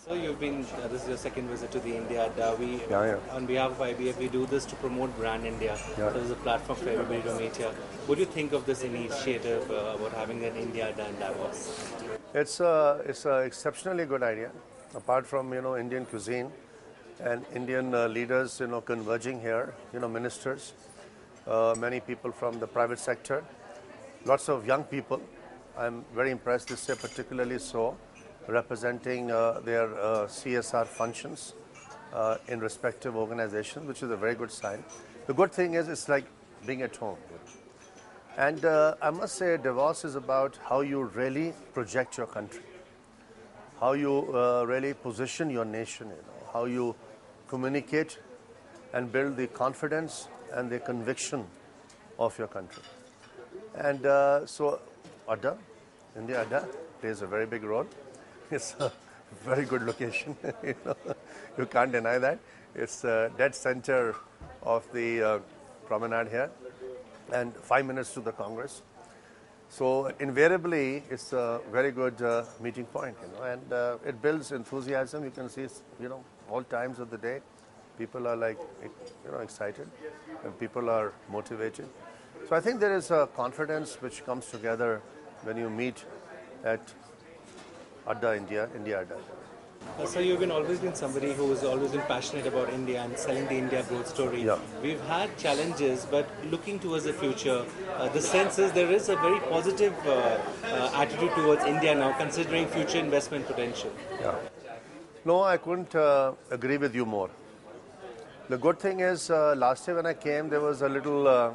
So you've been, this is your second visit to the India. Yeah, yeah. On behalf of IBF, we do this to promote Brand India. Yeah. So there's a platform for everybody to meet here. What do you think of this initiative about having an India Adda in Davos? It's a exceptionally good idea. Apart from Indian cuisine and Indian leaders converging here, ministers, many people from the private sector, lots of young people. I'm very impressed this year, particularly so, representing their CSR functions in respective organizations, which is a very good sign. The good thing is it's like being at home. And I must say, Davos is about how you really project your country, how you really position your nation, how you communicate and build the confidence and the conviction of your country. And so Adda, India Adda, plays a very big role. It's a very good location. You can't deny that. It's dead center of the promenade here, and 5 minutes to the Congress. So invariably, it's a very good meeting point, and it builds enthusiasm. You can see, all times of the day, people are like, excited, and people are motivated. So I think there is a confidence which comes together when you meet at Adda India Adda. So you've always been somebody who's always been passionate about India and selling the India growth story. Yeah. We've had challenges, but looking towards the future, the sense is there is a very positive attitude towards India now, considering future investment potential. Yeah. No, I couldn't agree with you more. The good thing is, last year when I came, there was a little,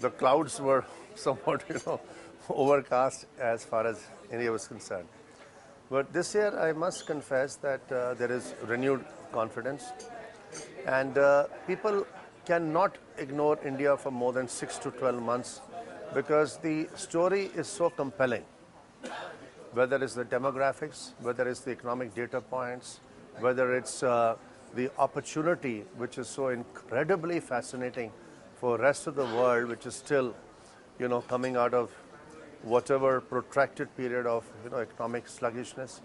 the clouds were somewhat, overcast as far as India was concerned. But this year, I must confess that there is renewed confidence, and people cannot ignore India for more than 6 to 12 months because the story is so compelling. Whether it's the demographics, whether it's the economic data points, whether it's the opportunity, which is so incredibly fascinating for the rest of the world, which is still, coming out of whatever protracted period of economic sluggishness.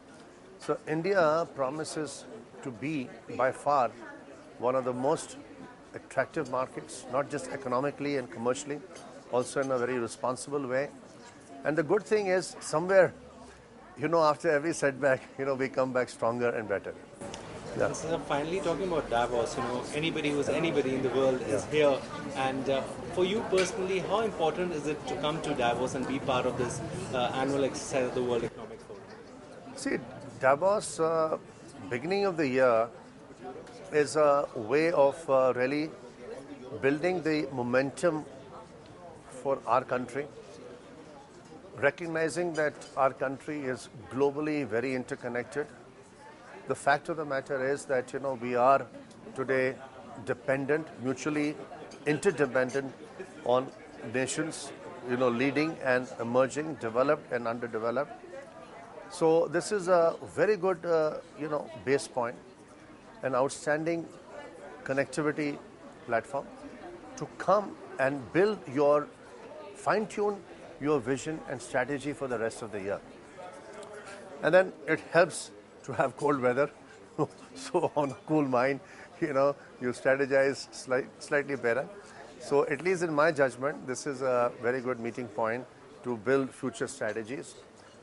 So India promises to be by far one of the most attractive markets, not just economically and commercially, also in a very responsible way. And the good thing is, somewhere, after every setback, we come back stronger and better. Yeah. So finally, talking about Davos, anybody who's anybody in the world is here. And for you personally, how important is it to come to Davos and be part of this annual exercise of the World Economic Forum? See, Davos, beginning of the year, is a way of really building the momentum for our country, recognizing that our country is globally very interconnected. The fact of the matter is that, we are today dependent, mutually interdependent on nations, leading and emerging, developed and underdeveloped. So this is a very good, base point, an outstanding connectivity platform to come and build fine-tune your vision and strategy for the rest of the year. And then it helps to have cold weather, so on a cool mind, you strategize slightly better. So at least in my judgment, this is a very good meeting point to build future strategies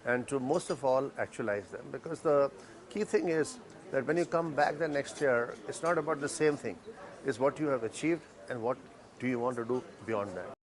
and to most of all actualize them. Because the key thing is that when you come back the next year, it's not about the same thing. It's what you have achieved and what do you want to do beyond that.